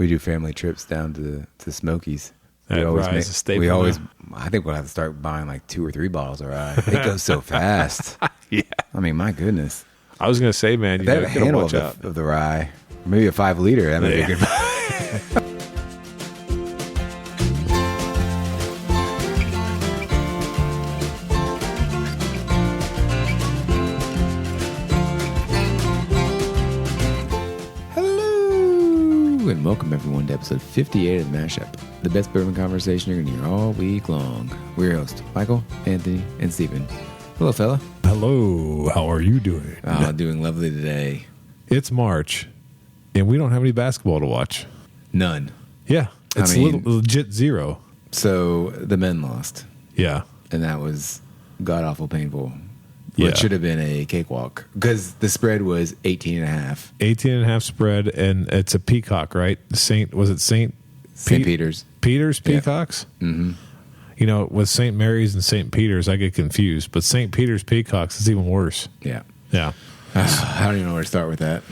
we do family trips down to the Smokies. That rye is a staple. We always, I think we'll have to start buying like 2 or 3 bottles of rye. It goes so fast. Yeah. I mean, my goodness. I was going to say, man, you They have a gotta handle watch out. of the rye. Maybe a 5 liter. That might be a good. And welcome everyone to episode 58 of the Mashup, the best bourbon conversation you're going to hear all week long. We're your hosts, Michael, Anthony, and Stephen. Hello, fella. Hello. How are you doing? Doing lovely today. It's March, and we don't have any basketball to watch. None. Yeah. It's legit zero. So the men lost. Yeah. And that was god-awful painful. Yeah. It should have been a cakewalk because the spread was 18.5. 18.5 spread, and it's a peacock, right? St. Peter's. Peter's Peacocks? Yeah. Mm-hmm. You know, with St. Mary's and St. Peter's, I get confused, but St. Peter's Peacocks is even worse. Yeah. Yeah. I don't even know where to start with that.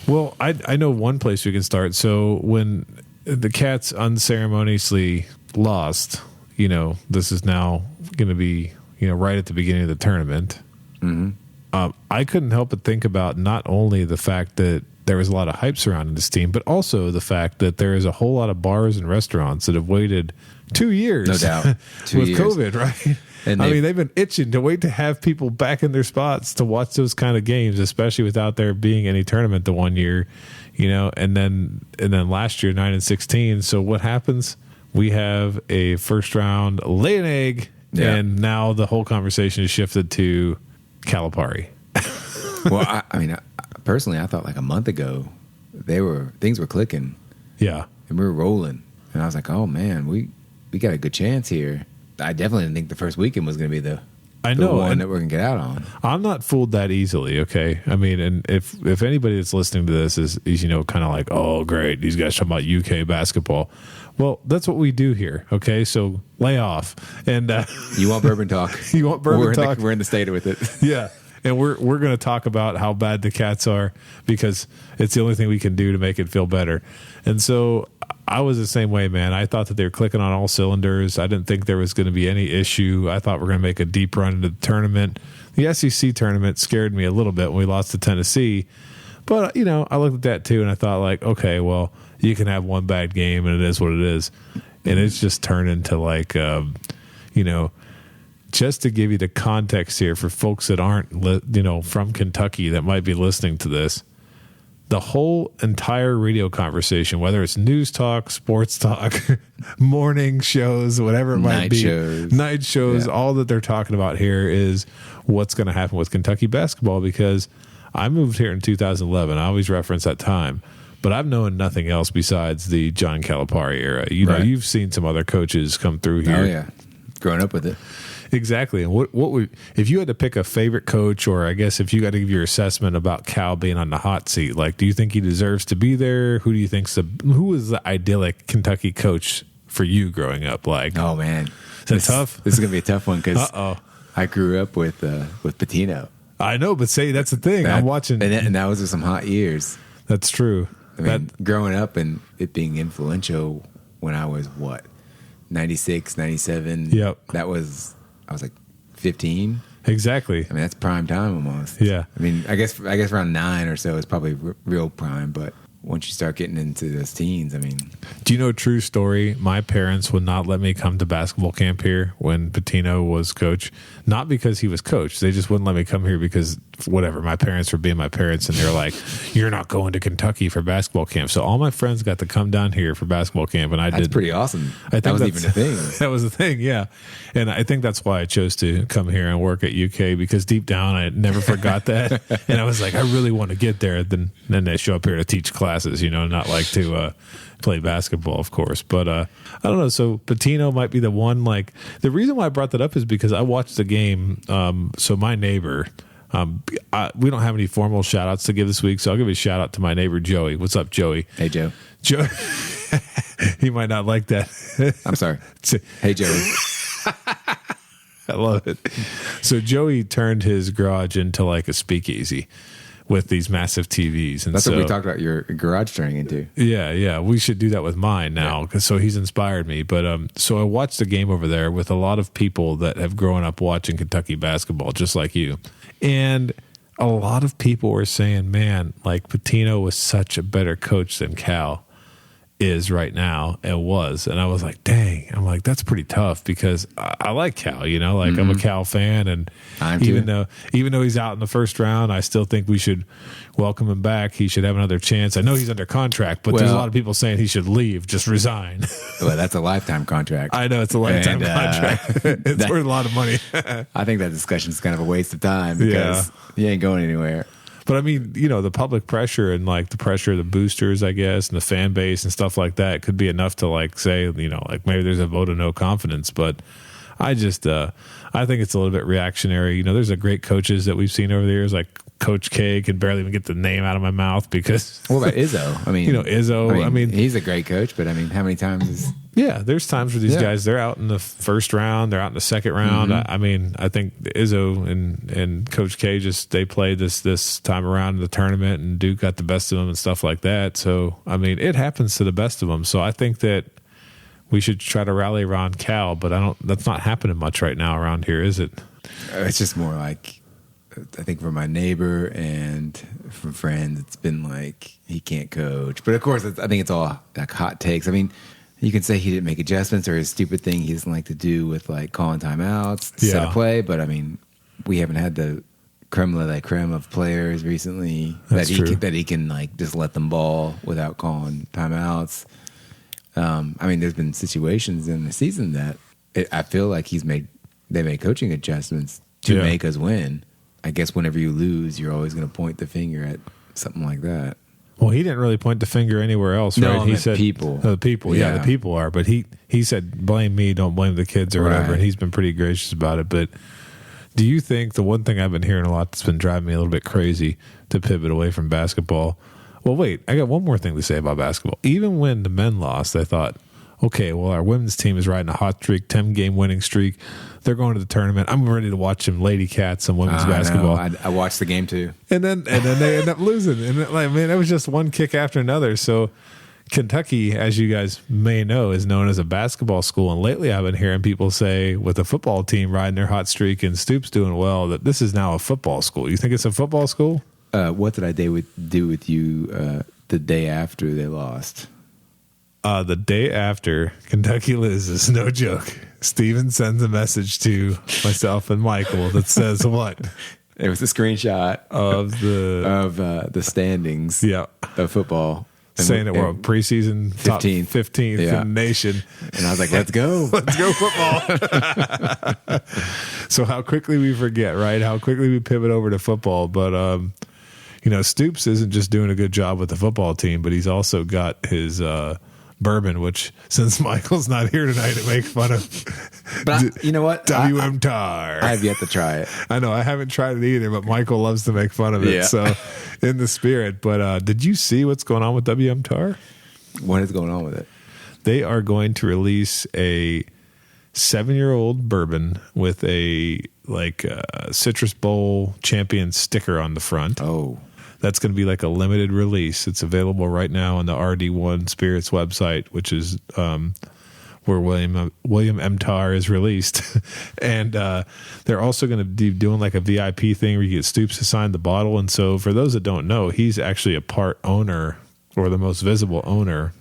Well, I know one place we can start. So when the Cats unceremoniously lost, you know, this is now going to be, you know, right at the beginning of the tournament. Mm-hmm. I couldn't help but think about not only the fact that there was a lot of hype surrounding this team, but also the fact that there is a whole lot of bars and restaurants that have waited 2 years. No doubt. 2 with years. COVID, right? And they've been itching to wait to have people back in their spots to watch those kind of games, especially without there being any tournament the 1 year, you know, and then last year, 9 and 16. So what happens? We have a first round lay an egg, and now the whole conversation is shifted to Calipari. Well, I mean, personally, I thought like a month ago things were clicking. Yeah. And we were rolling. And I was like, oh man, we got a good chance here. I definitely didn't think the first weekend was going to be the one that we're going to get out on. I'm not fooled that easily, okay? I mean, and if anybody that's listening to this is you know, kind of like, oh, great, these guys talking about UK basketball. Well, that's what we do here, okay? So lay off. And you want bourbon talk. You want bourbon talk. We're in the state with it. Yeah. And we're going to talk about how bad the Cats are because it's the only thing we can do to make it feel better. And so I was the same way, man. I thought that they were clicking on all cylinders. I didn't think there was going to be any issue. I thought we were going to make a deep run into the tournament. The SEC tournament scared me a little bit when we lost to Tennessee. But, you know, I looked at that too, and I thought, like, okay, well, you can have one bad game, and it is what it is. And it's just turned into, like, you know, just to give you the context here for folks that aren't, you know, from Kentucky that might be listening to this, the whole entire radio conversation, whether it's news talk, sports talk, morning shows, whatever it might be, night shows, all that they're talking about here is what's going to happen with Kentucky basketball because I moved here in 2011. I always reference that time. But I've known nothing else besides the John Calipari era. You know, you've seen some other coaches come through here. Oh, yeah. Growing up with it. Exactly. And what would, if you had to pick a favorite coach, or I guess if you got to give your assessment about Cal being on the hot seat, like, do you think he deserves to be there? Who do you who was the idyllic Kentucky coach for you growing up? Like, oh man, is that tough? This is gonna be a tough one because I grew up with Pitino. I know, but that's the thing. I'm watching, and that was some hot years. That's true. I mean, growing up and it being influential when I was 96, 97. Yep. I was like 15. Exactly. I mean, that's prime time almost. Yeah. I mean, I guess around 9 or so is probably real prime, but once you start getting into those teens, I mean. Do you know a true story? My parents would not let me come to basketball camp here when Pitino was coach. Not because he was coach. They just wouldn't let me come here because whatever. My parents were being my parents, and they're like, you're not going to Kentucky for basketball camp. So all my friends got to come down here for basketball camp, and I did. That's pretty awesome. That was even a thing. That was a thing, yeah. And I think that's why I chose to come here and work at UK, because deep down I never forgot that. And I was like, I really want to get there. Then they show up here to teach classes, you know, not like to play basketball, of course. But I don't know. So Pitino might be the one. Like, the reason why I brought that up is because I watched the game. So my neighbor, we don't have any formal shout outs to give this week, so I'll give a shout out to my neighbor Joey. What's up, Joey? Hey, Joe. Joe. He might not like that. I'm sorry. Hey, Joey. I love it. So Joey turned his garage into like a speakeasy, with these massive TVs. And That's so, what we talked about your garage turning into. Yeah. We should do that with mine now. So he's inspired me. But so I watched a game over there with a lot of people that have grown up watching Kentucky basketball, just like you. And a lot of people were saying, man, like Pitino was such a better coach than Cal is right now and was. And I was like, dang, I'm like, that's pretty tough because I like Cal, like I'm a Cal fan. And even though he's out in the first round, I still think we should welcome him back. He should have another chance. I know he's under contract, but there's a lot of people saying he should leave, just resign. Well, that's a lifetime contract. I know it's a lifetime contract. It's worth a lot of money. I think that discussion is kind of a waste of time because he ain't going anywhere. But I mean, the public pressure and like the pressure of the boosters, I guess, and the fan base and stuff like that could be enough to like say, like maybe there's a vote of no confidence. But I just, I think it's a little bit reactionary. There's a great coaches that we've seen over the years, like Coach K can barely even get the name out of my mouth because. What about Izzo? I mean, Izzo. I mean, he's a great coach, but I mean, how many times is. Yeah, there's times where these guys, they're out in the first round, they're out in the second round. I mean, I think Izzo and Coach K they played this time around in the tournament, and Duke got the best of them and stuff like that. So, I mean, it happens to the best of them. So I think that we should try to rally around Cal, but that's not happening much right now around here, is it? It's just more like, I think for my neighbor and from friends, it's been like he can't coach. But of course, I think it's all like hot takes. I mean, you can say he didn't make adjustments or his stupid thing he doesn't like to do with like calling timeouts, set a play. But I mean, we haven't had the creme de la creme of players recently that he can like just let them ball without calling timeouts. I mean, there's been situations in the season that I feel like they made coaching adjustments to make us win. I guess whenever you lose, you're always going to point the finger at something like that. Well, he didn't really point the finger anywhere else, right? No, he said people. The people, the people are. But he said, blame me, don't blame the kids or whatever. And he's been pretty gracious about it. But do you think the one thing I've been hearing a lot that's been driving me a little bit crazy to pivot away from basketball? Well, wait, I got one more thing to say about basketball. Even when the men lost, I thought, okay, well, our women's team is riding a hot streak, 10-game winning streak. They're going to the tournament. I'm ready to watch some lady cats and women's basketball. I watched the game too. And then they end up losing. And it was just one kick after another. So Kentucky, as you guys may know, is known as a basketball school. And lately I've been hearing people say with the football team riding their hot streak and Stoops doing well that this is now a football school. You think it's a football school? What did I do with you the day after they lost? The day after Kentucky loses, no joke, Steven sends a message to myself and Michael that says what? It was a screenshot of the standings of football. Saying that we're on preseason 15th in the nation. And I was like, let's go. Let's go football. So how quickly we forget, right? How quickly we pivot over to football. But, Stoops isn't just doing a good job with the football team, but he's also got his bourbon, which since Michael's not here tonight to make fun of. But you know what? WM Tar. I have yet to try it. I know I haven't tried it either, but Michael loves to make fun of it. Yeah. So in the spirit. But did you see what's going on with WM Tar? What is going on with it? They are going to release a 7-year-old bourbon with a Citrus Bowl champion sticker on the front. Oh. That's going to be like a limited release. It's available right now on the RD1 Spirits website, which is where William M. Tar is released. And they're also going to be doing like a VIP thing where you get Stoops to sign the bottle. And so for those that don't know, he's actually a part owner or the most visible owner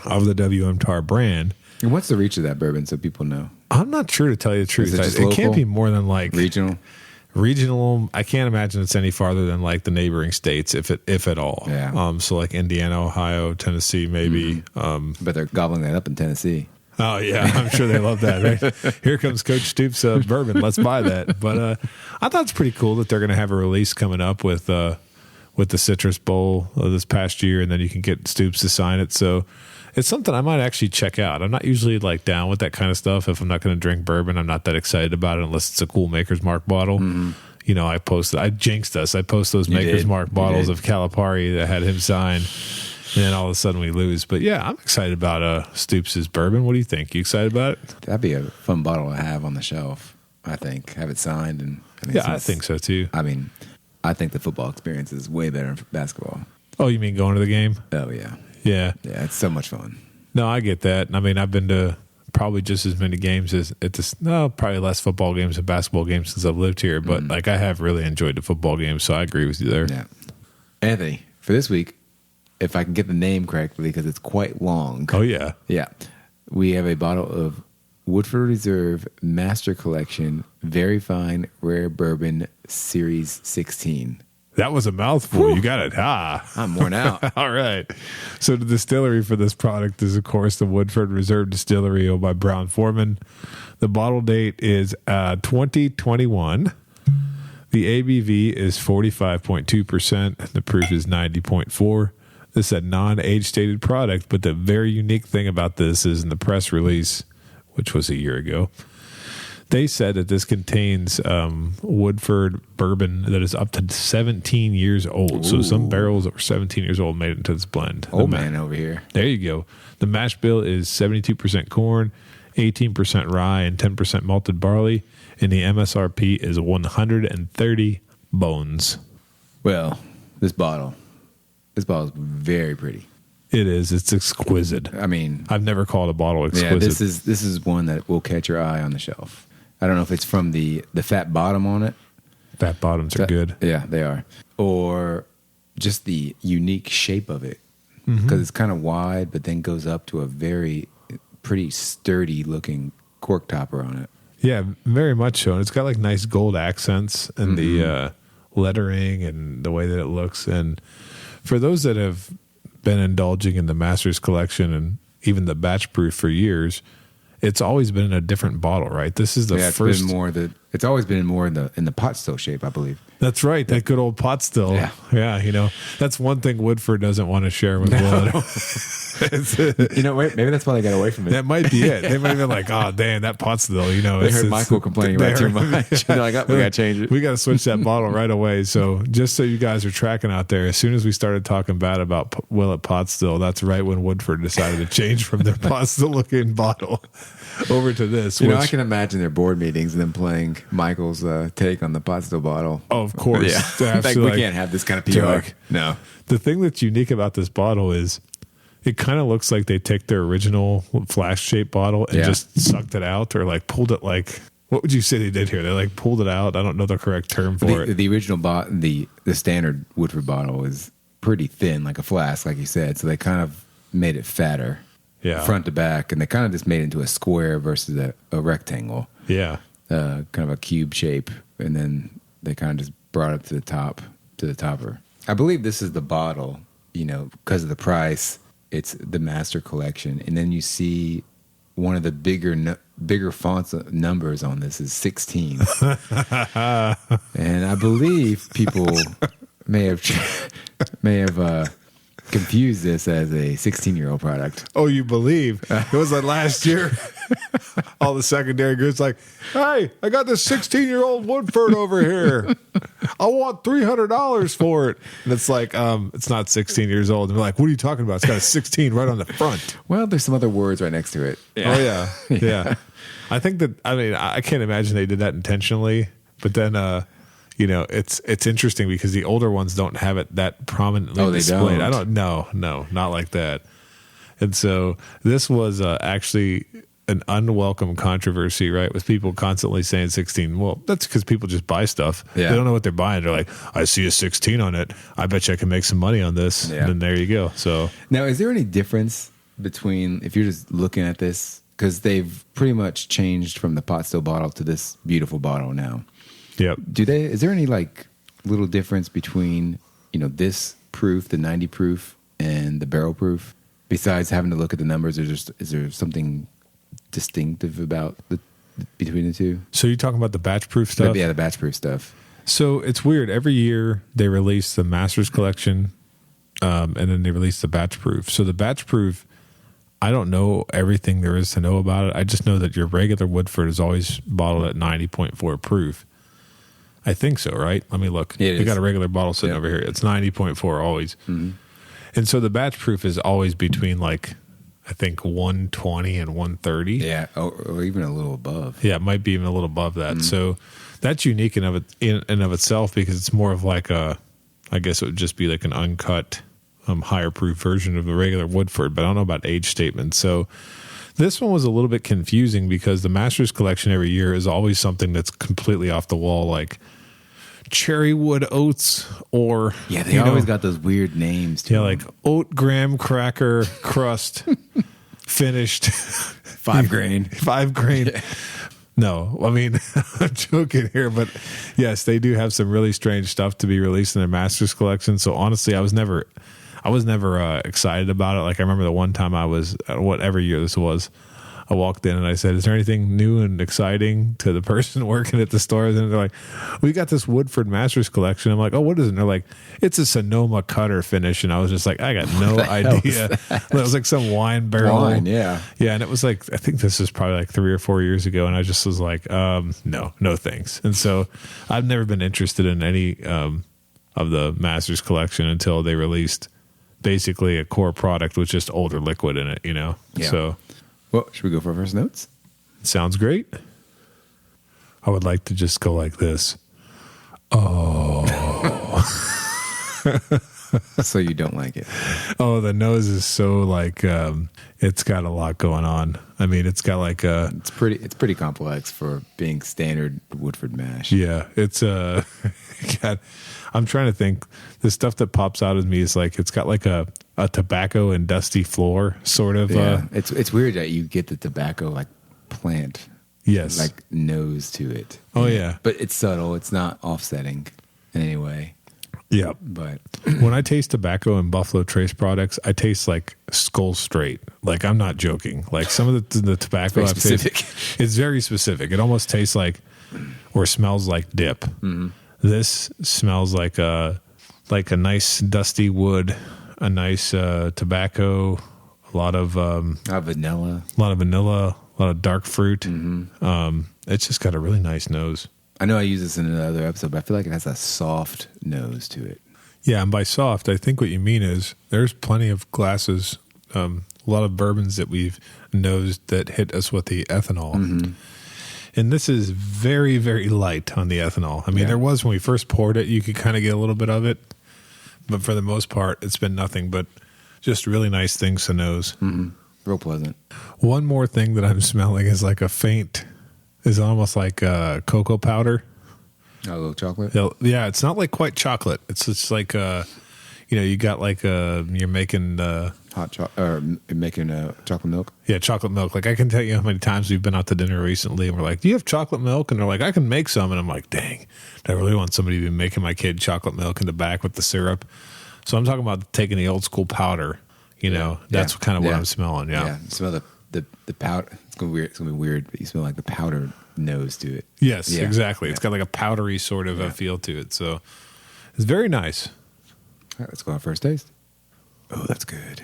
of the WM Tar brand. And what's the reach of that bourbon so people know? I'm not sure, to tell you the truth. It can't be more than like regional. I can't imagine it's any farther than like the neighboring states, if at all. Yeah. So like Indiana, Ohio, Tennessee, maybe. But they're gobbling that up in Tennessee. Oh yeah, I'm sure they love that. Right? Here comes Coach Stoops bourbon. Let's buy that. But I thought it's pretty cool that they're going to have a release coming up with the Citrus Bowl this past year, and then you can get Stoops to sign it. So it's something I might actually check out. I'm not usually like down with that kind of stuff. If I'm not going to drink bourbon, I'm not that excited about it unless it's a cool Maker's Mark bottle. Mm-hmm. I jinxed us. I post those Maker's Mark bottles of Calipari that had him sign, and then all of a sudden we lose. But yeah, I'm excited about Stoops' bourbon. What do you think? You excited about it? That'd be a fun bottle to have on the shelf, I think. Have it signed. I think so too. I mean, I think the football experience is way better than basketball. Oh, you mean going to the game? Oh, yeah. Yeah. Yeah, it's so much fun. No, I get that. I mean, I've been to probably just as many games as probably less football games than basketball games since I've lived here. But like, I have really enjoyed the football games, so I agree with you there. Yeah. Anthony, for this week, if I can get the name correctly, because it's quite long. Oh, yeah. Yeah. We have a bottle of Woodford Reserve Master Collection Very Fine Rare Bourbon Series 16. That was a mouthful. Whew. You got it. I'm worn out. All right. So the distillery for this product is, of course, the Woodford Reserve Distillery owned by Brown Forman. The bottle date is 2021. The ABV is 45.2%. The proof is 90.4. This is a non-age stated product, but the very unique thing about this is in the press release, which was a year ago, they said that this contains Woodford bourbon that is up to 17 years old. Ooh. So some barrels that were 17 years old made it into this blend. Old man over here. There you go. The mash bill is 72% corn, 18% rye, and 10% malted barley. And the MSRP is 130 bones. Well, this bottle is very pretty. It is. It's exquisite. I mean, I've never called a bottle exquisite. Yeah, this is one that will catch your eye on the shelf. I don't know if it's from the fat bottom on it. Fat bottoms are good. Yeah, they are. Or just the unique shape of it. Because it's kind of wide, but then goes up to a very pretty sturdy looking cork topper on it. Yeah, very much so. And it's got like nice gold accents and the lettering and the way that it looks. And for those that have been indulging in the Masters collection and even the batch proof for years, it's always been in a different bottle, right? This is the first. It's always been more in the pot still shape, I believe. That's right. That good old pot still. Yeah. You know, that's one thing Woodford doesn't want to share with Wood. Maybe that's why they got away from it. That might be it. They might have been like, oh, damn, that pot still, you know. They heard Michael complaining about too much. They're like, we got to change it. We got to switch that bottle right away. So just so you guys are tracking out there, as soon as we started talking bad about Willet pot still, that's right when Woodford decided to change from their pot still looking bottle over to this. I can imagine their board meetings and them playing Michael's take on the pot still bottle. Oh, of course. Yeah. Like, we can't have this kind of PR. No. The thing that's unique about this bottle is it kind of looks like they took their original flask shaped bottle and just sucked it out, or like pulled it like, what would you say they did here? They like pulled it out. I don't know the correct term for it. The original the standard Woodford bottle is pretty thin, like a flask, like you said. So they kind of made it fatter. Yeah. Front to back, and they kind of just made it into a square versus a rectangle. Yeah. Kind of a cube shape, and then they kind of just brought it to the topper. I believe this is the bottle, because of the price. It's the Master Collection, and then you see one of the bigger fonts numbers on this is 16, and I believe people may have confuse this as a 16-year-old product. Oh, you believe? It was like last year. All the secondary goods like, hey, I got this 16-year-old Woodford over here. I want $300 for it. And it's like, it's not 16 years old. And they're like, what are you talking about? It's got a 16 right on the front. Well, there's some other words right next to it. Yeah. Oh, yeah. Yeah. I think I can't imagine they did that intentionally. But then, it's interesting because the older ones don't have it that prominently displayed. Don't. I don't know. No, not like that. And so this was actually an unwelcome controversy, right? With people constantly saying 16. Well, that's because people just buy stuff. Yeah. They don't know what they're buying. They're like, I see a 16 on it. I bet you I can make some money on this. Yeah. And then there you go. So now, is there any difference between, if you're just looking at this, because they've pretty much changed from the pot still bottle to this beautiful bottle now. Yep. Is there any like little difference between, this proof, the 90 proof, and the barrel proof? Besides having to look at the numbers, is there something distinctive about between the two? So you're talking about the batch proof stuff? Yeah, the batch proof stuff. So it's weird. Every year they release the Masters collection, and then they release the batch proof. So the batch proof, I don't know everything there is to know about it. I just know that your regular Woodford is always bottled at 90.4 proof. I think so, right? Let me look. We got a regular bottle sitting over here. It's 90.4 always. Mm-hmm. And so the batch proof is always between like, I think 120 and 130. Yeah, or even a little above. Yeah, it might be even a little above that. So that's unique in of itself, because it's more of like I guess it would just be like an uncut, higher proof version of the regular Woodford, but I don't know about age statements. So this one was a little bit confusing because the Masters Collection every year is always something that's completely off the wall, like cherry wood oats, or they always got those weird names too. Yeah, like oat graham cracker crust finished 5 grain. 5 grain. Yeah. No, I mean, I'm joking here, but yes, they do have some really strange stuff to be released in their Masters Collection. So honestly, I was never excited about it. Like I remember the one time I was, whatever year this was, I walked in and I said, "Is there anything new and exciting?" to the person working at the store. And they're like, "We got this Woodford Masters Collection." I'm like, "Oh, what is it?" And they're like, "It's a Sonoma cutter finish." And I was just like, I got no idea. It was like some wine barrel. Yeah. And it was like, I think this is probably like 3 or 4 years ago. And I just was like, no thanks. And so I've never been interested in any of the Masters Collection until they released basically a core product with just older liquid in it, Yeah. So, well, should we go for our first notes? Sounds great. I would like to just go like this. Oh. So you don't like it? Oh, the nose is so like it's got a lot going on. I mean, it's got like a. It's pretty complex for being standard Woodford mash. Yeah, it's God, I'm trying to think. The stuff that pops out of me is like it's got like a tobacco and dusty floor sort of. Yeah, it's weird that you get the tobacco like plant. Yes, like nose to it. Oh yeah, but it's subtle. It's not offsetting in any way. Yeah, but when I taste tobacco and Buffalo Trace products, I taste like Skull Straight. Like I'm not joking. Like some of the tobacco I've tasted, it's very specific. It almost tastes like or smells like dip. Mm-hmm. This smells like a nice dusty wood, a nice tobacco, a lot of vanilla, a lot of dark fruit. Mm-hmm. It's just got a really nice nose. I know I use this in another episode, but I feel like it has a soft nose to it. Yeah, and by soft, I think what you mean is there's plenty of glasses, a lot of bourbons that we've nosed that hit us with the ethanol. Mm-hmm. And this is very, very light on the ethanol. I mean, there was when we first poured it, you could kind of get a little bit of it. But for the most part, it's been nothing but just really nice things to nose. Mm-hmm. Real pleasant. One more thing that I'm smelling is like is almost like cocoa powder. A little chocolate? Yeah, it's not like quite chocolate. It's like, you got like you're making hot chocolate, or making chocolate milk. Yeah, chocolate milk. Like I can tell you how many times we've been out to dinner recently, and we're like, "Do you have chocolate milk?" And they're like, "I can make some." And I'm like, "Dang, I really want somebody to be making my kid chocolate milk in the back with the syrup." So I'm talking about taking the old school powder. That's kind of what I'm smelling. Yeah, smell the powder. It's gonna be weird, but you smell like the powder nose to it. Yes, exactly. It's got like a powdery sort of a feel to it. So it's very nice. All right, let's go on first taste. Oh, that's good.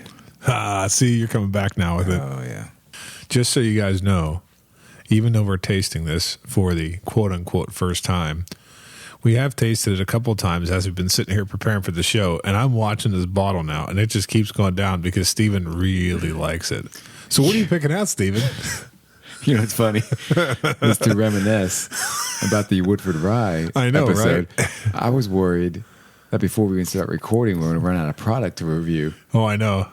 See, you're coming back now with it. Oh, yeah. Just so you guys know, even though we're tasting this for the quote-unquote first time, we have tasted it a couple of times as we've been sitting here preparing for the show, and I'm watching this bottle now, and it just keeps going down because Steven really likes it. So what are you picking out, Steven? It's funny. It's to reminisce about the Woodford Rye episode. Right? I was worried that before we even start recording, we're going to run out of product to review. Oh, I know.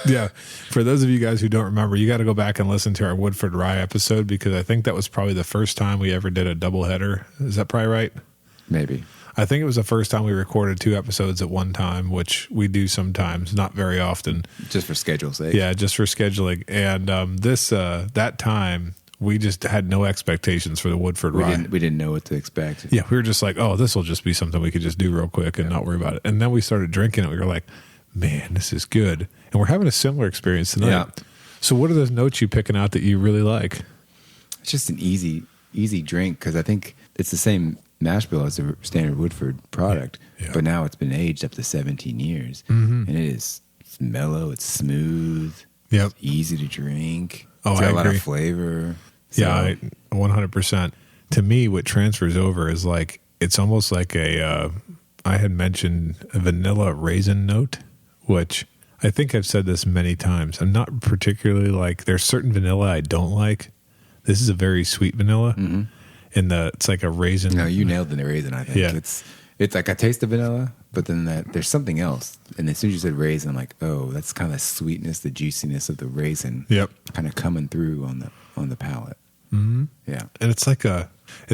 Yeah. For those of you guys who don't remember, you got to go back and listen to our Woodford Rye episode because I think that was probably the first time we ever did a double header. Is that probably right? Maybe. I think it was the first time we recorded 2 episodes at one time, which we do sometimes, not very often. Just for schedule's sake. Yeah, just for scheduling. And that time, we just had no expectations for the Woodford Rye. We didn't know what to expect. Yeah, we were just like, oh, this will just be something we could just do real quick and not worry about it. And then we started drinking it. We were like, man, this is good. And we're having a similar experience tonight. Yeah. So what are those notes you picking out that you really like? It's just an easy drink because I think it's the same mash bill as a standard Woodford product, but now it's been aged up to 17 years. Mm-hmm. And it's mellow, it's smooth, it's easy to drink. Oh, it's got I a lot agree. of flavor. So. Yeah, 100%. To me, what transfers over is like, it's almost like I had mentioned a vanilla raisin note, which I think I've said this many times. I'm not particularly like, there's certain vanilla I don't like. This is a very sweet vanilla. Mm-hmm. And it's like a raisin. No, you nailed the raisin, I think. Yeah. It's like I taste the vanilla, but then there's something else. And as soon as you said raisin, I'm like, oh, that's kind of the sweetness, the juiciness of the raisin. Yep. Kind of coming through on the palate. Mm-hmm. Yeah. And it's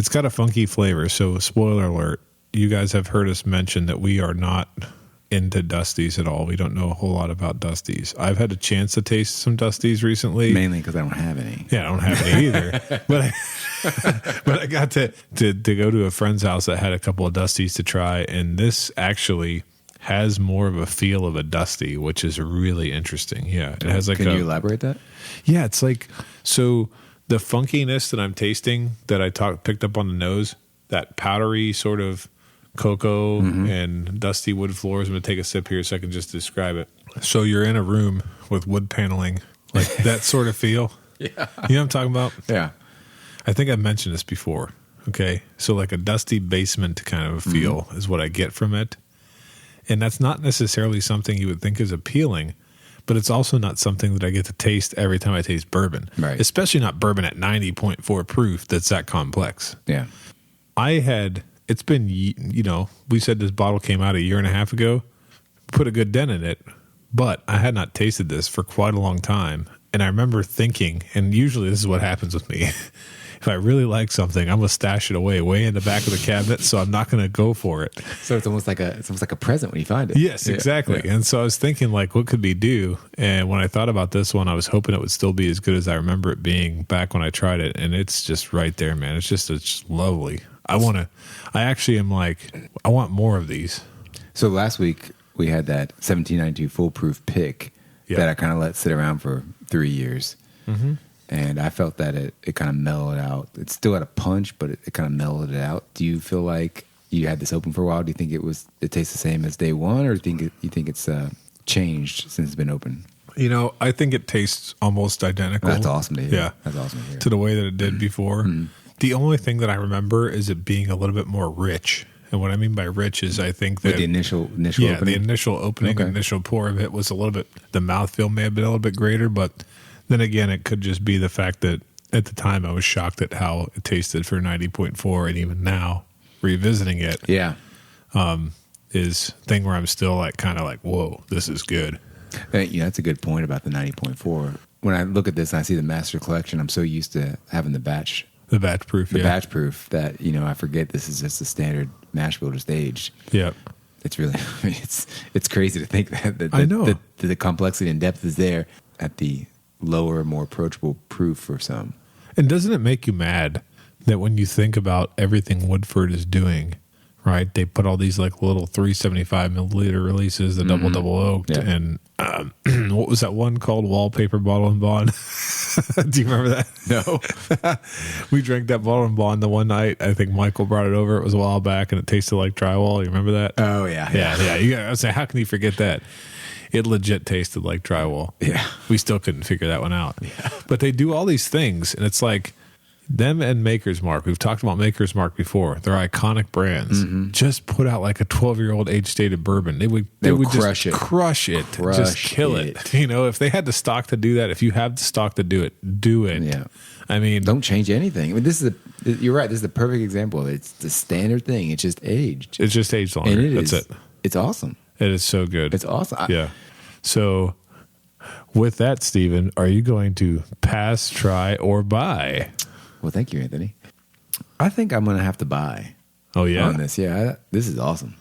got a funky flavor. So spoiler alert, you guys have heard us mention that we are not into Dusties at all. We don't know a whole lot about Dusties. I've had a chance to taste some Dusties recently. Mainly because I don't have any. Yeah, I don't have any either. But I got to go to a friend's house that had a couple of Dusties to try, and this actually has more of a feel of a Dusty, which is really interesting. Yeah, it has like. Can you elaborate that? Yeah, it's like, so the funkiness that I'm tasting that I picked up on the nose, that powdery sort of cocoa and dusty wood floors. I'm going to take a sip here so I can just describe it. So you're in a room with wood paneling, like that sort of feel. Yeah. You know what I'm talking about? Yeah. I think I've mentioned this before. Okay. So like a dusty basement kind of feel is what I get from it. And that's not necessarily something you would think is appealing, but it's also not something that I get to taste every time I taste bourbon. Right. Especially not bourbon at 90.4 proof that's that complex. Yeah. It's been, we said this bottle came out a year and a half ago, put a good dent in it, but I had not tasted this for quite a long time. And I remember thinking, and usually this is what happens with me. If I really like something, I'm going to stash it away way in the back of the cabinet, so I'm not going to go for it. So it's almost like a present when you find it. Yes, exactly. Yeah. And so I was thinking, like, what could we do? And when I thought about this one, I was hoping it would still be as good as I remember it being back when I tried it. And it's just right there, man. It's just lovely. I want more of these. So last week we had that 1792 foolproof pick that I kind of let sit around for 3 years. Mm-hmm. And I felt that it kind of mellowed out. It still had a punch, but it kind of mellowed it out. Do you feel like you had this open for a while? Do you think it tastes the same as day one, or do you think it's changed since it's been open? I think it tastes almost identical. That's awesome to hear. Yeah. That's awesome to hear. To the way that it did before. Mm-hmm. The only thing that I remember is it being a little bit more rich. And what I mean by rich is I think that... With the initial opening? The initial opening, initial pour of it was a little bit... The mouthfeel may have been a little bit greater, but then again, it could just be the fact that at the time I was shocked at how it tasted for 90.4, and even now, revisiting it, is thing where I'm still like kind of like, whoa, this is good. That's a good point about the 90.4. When I look at this and I see the Master Collection, I'm so used to having the batch proof. Batch proof that, I forget this is just a standard mash bill just aged. Yeah. It's really, it's crazy to think that I know. That the complexity and depth is there at the lower, more approachable proof for some. And doesn't it make you mad that when you think about everything Woodford is doing, right? They put all these like little 375 milliliter releases, the double oaked, and what was that one called? Wallpaper Bottle and Bond. Do you remember that? No. We drank that Bottle and Bond the one night. I think Michael brought it over. It was a while back, and it tasted like drywall. You remember that? Oh yeah, yeah. I was saying, how can you forget that? It legit tasted like drywall. Yeah, we still couldn't figure that one out. Yeah. But they do all these things, and it's like. Them and Maker's Mark. We've talked about Maker's Mark before. They're iconic brands. Mm-hmm. Just put out like a 12-year-old age-stated bourbon. They would crush just it. Crush it. Just kill it. If they had the stock to do that, if you have the stock to do it, do it. Yeah. I mean, don't change anything. I mean, you're right. This is the perfect example. It's the standard thing. It's just aged. It's just aged longer. And That's it. It's awesome. It is so good. It's awesome. Yeah. So with that, Stephen, are you going to pass, try, or buy? Well, thank you, Anthony. I think I'm going to have to buy. Oh, yeah? On this. Yeah, this is awesome.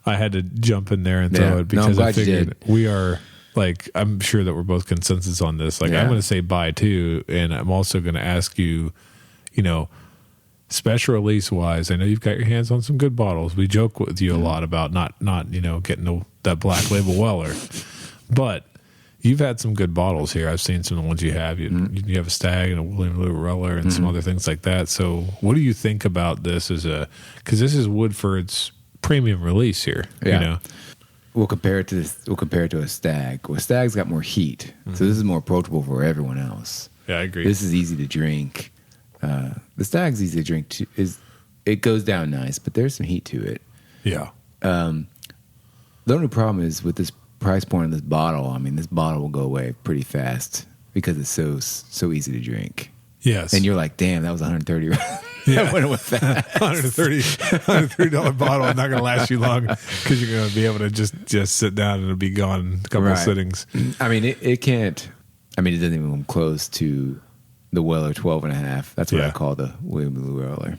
I had to jump in there and throw it because I figured we are, like, I'm sure that we're both consensus on this. Like, I'm going to say buy too, and I'm also going to ask you, special release wise, I know you've got your hands on some good bottles. We joke with you a lot about not getting that Black Label Weller, but you've had some good bottles here. I've seen some of the ones you have. You have a Stag and a William Lou Weller and some other things like that. So what do you think about this because this is Woodford's premium release here? Yeah. We'll compare it to a Stag. Well, Stag's got more heat. Mm-hmm. So this is more approachable for everyone else. Yeah, I agree. This is easy to drink. The Stag's easy to drink too. It goes down nice, but there's some heat to it. Yeah. The only problem is with this price point of this bottle, I mean, this bottle will go away pretty fast because it's so easy to drink. Yes. And you're like, damn, that was 130. Yeah. That went with that. $130 bottle is not going to last you long because you're going to be able to just sit down and it'll be gone in a couple of sittings. I mean, it can't. I mean, it doesn't even come close to the Weller 12 and a half. That's what I call the William Blue Weller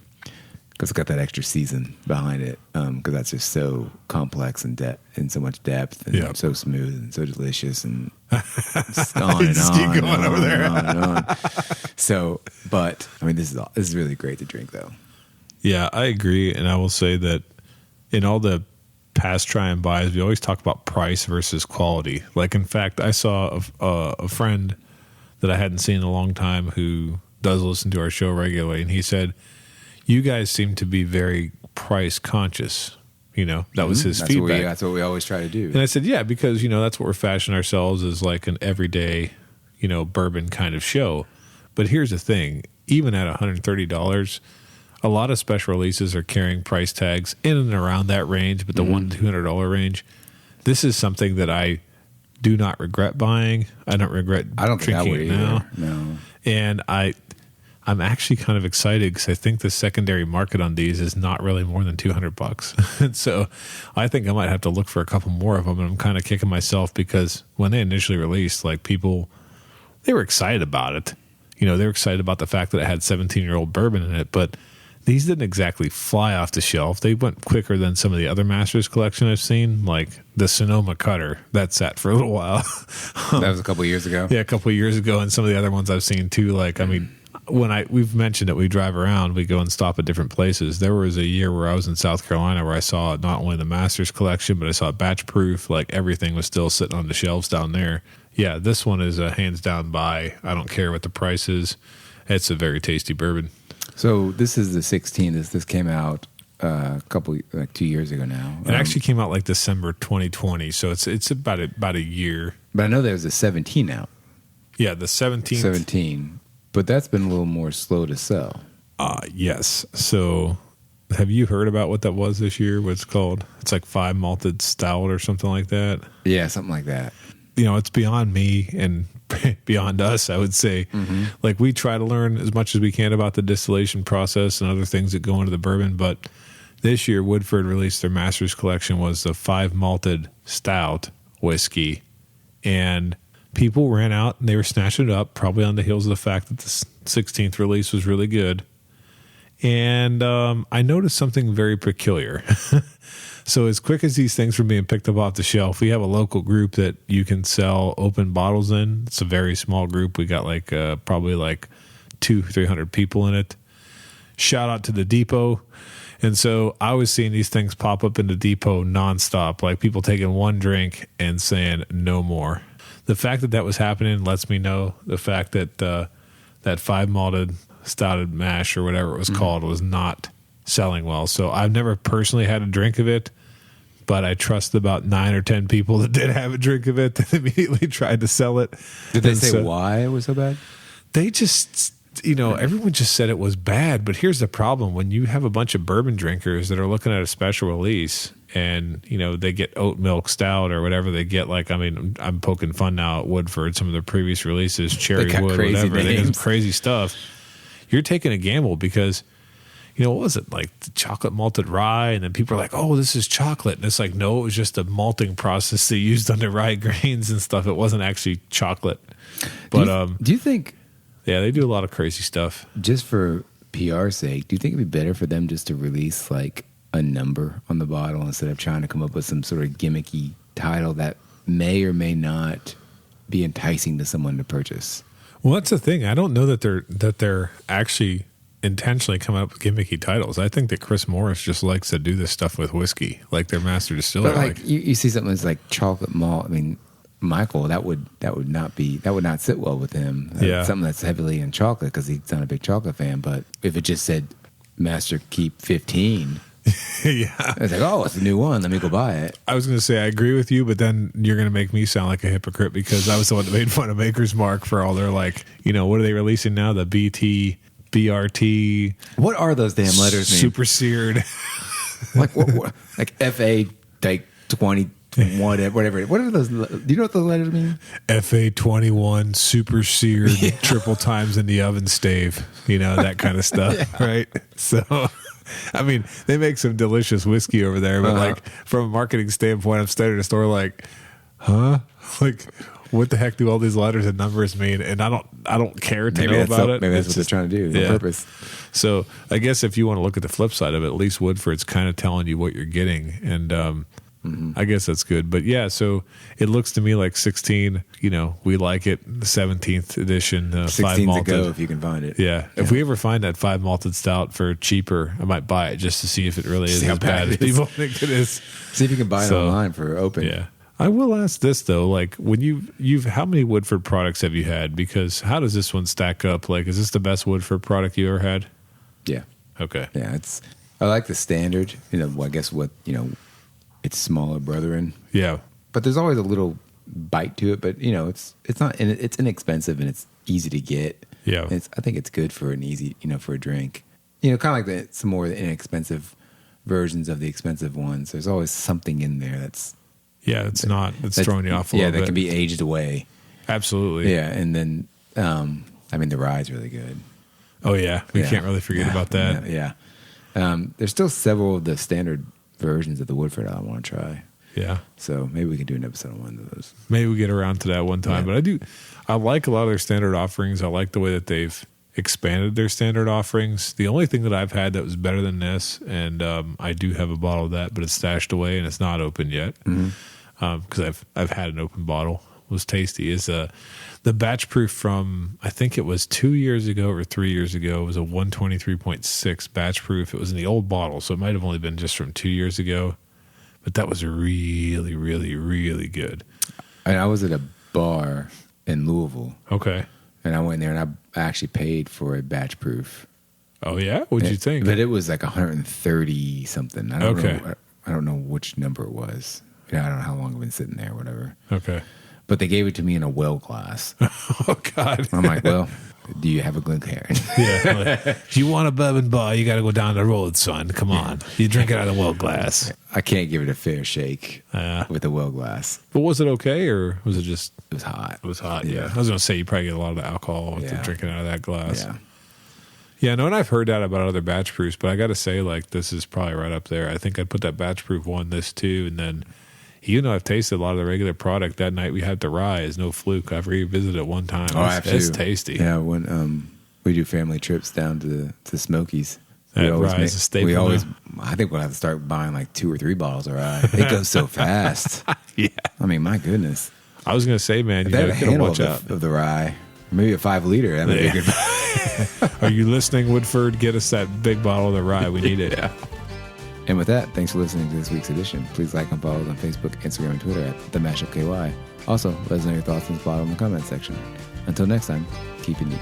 because it's got that extra season behind it. Because that's just so complex and so much depth and so smooth and so delicious and just on and on. Keep going over there. And on. So, but I mean, this is really great to drink, though. Yeah, I agree, and I will say that in all the past try and buys, we always talk about price versus quality. Like, in fact, I saw a friend that I hadn't seen in a long time who does listen to our show regularly, and he said, "You guys seem to be very price conscious." You know, that was his feedback. That's what we always try to do. And I said, yeah, because, you know, that's what we're fashioning ourselves as like an everyday, you know, bourbon kind of show. But here's the thing. Even at $130, a lot of special releases are carrying price tags in and around that range, but the $100 to $200 range. This is something that I do not regret buying. I don't regret drinking it now. No. And I'm actually kind of excited because I think the secondary market on these is not really more than $200. And so I think I might have to look for a couple more of them. And I'm kind of kicking myself because when they initially released, like people, they were excited about it. You know, they were excited about the fact that it had 17-year-old bourbon in it, but these didn't exactly fly off the shelf. They went quicker than some of the other Masters collection I've seen, like the Sonoma Cutter. That sat for a little while. That was a couple of years ago. Yeah, a couple of years ago. And some of the other ones I've seen too. Like, I mean, we've mentioned that we drive around, we go and stop at different places. There was a year where I was in South Carolina where I saw not only the Masters collection, but I saw batch proof. Like everything was still sitting on the shelves down there. Yeah, this one is a hands down buy. I don't care what the price is. It's a very tasty bourbon. So this is the 16. This came out a couple, like 2 years ago now. It actually came out like December 2020, so it's about a year. But I know there's a 17 out. Yeah, the 17th. 17. But that's been a little more slow to sell. Yes. So have you heard about what that was this year? What it's called? It's like 5 malted stout or something like that. Yeah, something like that. You know, it's beyond me and beyond us, I would say. Mm-hmm. Like we try to learn as much as we can about the distillation process and other things that go into the bourbon. But this year, Woodford released their Masters collection was the 5 malted stout whiskey. And people ran out and they were snatching it up, probably on the heels of the fact that the 16th release was really good. And I noticed something very peculiar. So as quick as these things were being picked up off the shelf, we have a local group that you can sell open bottles in. It's a very small group. We got like probably like 200-300 people in it. Shout out to the depot. And so I was seeing these things pop up in the depot nonstop, like people taking one drink and saying no more. The fact that that was happening lets me know the fact that that 5 malted stouted mash or whatever it was called was not selling well. So I've never personally had a drink of it, but I trust about 9 or 10 people that did have a drink of it that immediately tried to sell it. Did they say why it was so bad? They just, you know, everyone just said it was bad. But here's the problem. When you have a bunch of bourbon drinkers that are looking at a special release and, you know, they get oat milk stout or whatever they get, like, I mean, I'm poking fun now at Woodford, some of their previous releases, Cherry Wood, whatever. They get some crazy stuff. You're taking a gamble because, you know, what was it, like the chocolate malted rye? And then people are like, oh, this is chocolate. And it's like, no, it was just a malting process they used on the rye grains and stuff. It wasn't actually chocolate. But do you think... Yeah, they do a lot of crazy stuff. Just for PR sake, do you think it'd be better for them just to release like a number on the bottle instead of trying to come up with some sort of gimmicky title that may or may not be enticing to someone to purchase? Well, that's the thing. I don't know that they're actually intentionally coming up with gimmicky titles. I think that Chris Morris just likes to do this stuff with whiskey, like their master distiller. But like you see something that's like chocolate malt. I mean, Michael, that would not sit well with him. Yeah. Something that's heavily in chocolate because he's not a big chocolate fan. But if it just said Master Keep 15, yeah, it's like, oh, it's a new one. Let me go buy it. I was going to say I agree with you, but then you're going to make me sound like a hypocrite because I was the one that made fun of Maker's Mark for all their, like, you know, what are they releasing now? The BRT. What are those damn letters? Super seared. Like what, like FA like 20 whatever. What are those? Do you know what those letters mean? FA21 super seared triple times in the oven stave, that kind of stuff, right? So, I mean, they make some delicious whiskey over there, but like from a marketing standpoint, I'm standing at a store like, huh? Like, what the heck do all these letters and numbers mean? And I don't care to know about it. Maybe that's what they're trying to do on purpose. So I guess if you want to look at the flip side of it, at least Woodford's kind of telling you what you're getting. And I guess that's good. But yeah, so it looks to me like 16, we like it. The 17th edition, 5 malted. Go if you can find it. Yeah. If we ever find that 5 malted stout for cheaper, I might buy it just to see if it really is as bad as people think it is. See if you can buy it online for open. Yeah. I will ask this though, like when you've how many Woodford products have you had? Because how does this one stack up? Like, is this the best Woodford product you ever had? Yeah. Okay. Yeah, I like the standard. I guess its smaller brethren. Yeah. But there's always a little bite to it. But it's not. And it's inexpensive and it's easy to get. Yeah. And I think it's good for an easy, for a drink. Kind of like some more inexpensive versions of the expensive ones. There's always something in there that's. Yeah, it's throwing you off a little bit. Yeah, that can be aged away. Absolutely. Yeah, and then, the rye is really good. Oh, yeah. We can't really forget about that. Yeah. There's still several of the standard versions of the Woodford I want to try. Yeah. So maybe we can do an episode on one of those. Maybe we get around to that one time. Yeah. But I like a lot of their standard offerings. I like the way that they've expanded their standard offerings. The only thing that I've had that was better than this, and I do have a bottle of that, but it's stashed away and it's not open yet. Mm-hmm. Because I've had an open bottle, was tasty, is the batch proof from, I think it was 2 years ago or 3 years ago. It was a 123.6 batch proof. It was in the old bottle, so it might have only been just from 2 years ago. But that was really, really, really good. And I was at a bar in Louisville. Okay. And I went there and I actually paid for a batch proof. Oh, yeah? What'd you think? But it was like 130 something. I don't know which number it was. I don't know how long I've been sitting there or whatever. Okay. But they gave it to me in a well glass. Oh, God. I'm like, well, do you have a Glencairn? Yeah. Like, if you want a bourbon bar, you got to go down the road, son. Come on. You drink it out of a well glass. I can't give it a fair shake with a well glass. But was it okay, or was it just... It was hot. It was hot, yeah. I was going to say, you probably get a lot of the alcohol with drinking out of that glass. Yeah. Yeah, no, and I've heard that about other batch proofs, but I got to say, like, this is probably right up there. I think I'd put that batch proof one, this two, and then... I've tasted a lot of the regular product. That night we had the rye is no fluke. I've revisited it one time. It's tasty. Yeah, when we do family trips down to the Smokies, that rye is a staple. I think we'll have to start buying like 2 or 3 bottles of rye. It goes so fast. Yeah. I mean, my goodness. I was going to say, man, you got to watch out of the rye. Maybe a 5 liter. That would be a good. Are you listening, Woodford? Get us that big bottle of the rye. We need it. Yeah. And with that, thanks for listening to this week's edition. Please like and follow us on Facebook, Instagram, and Twitter at The Mashup KY. Also, let us know your thoughts and spot on the comment section. Until next time, keep it neat.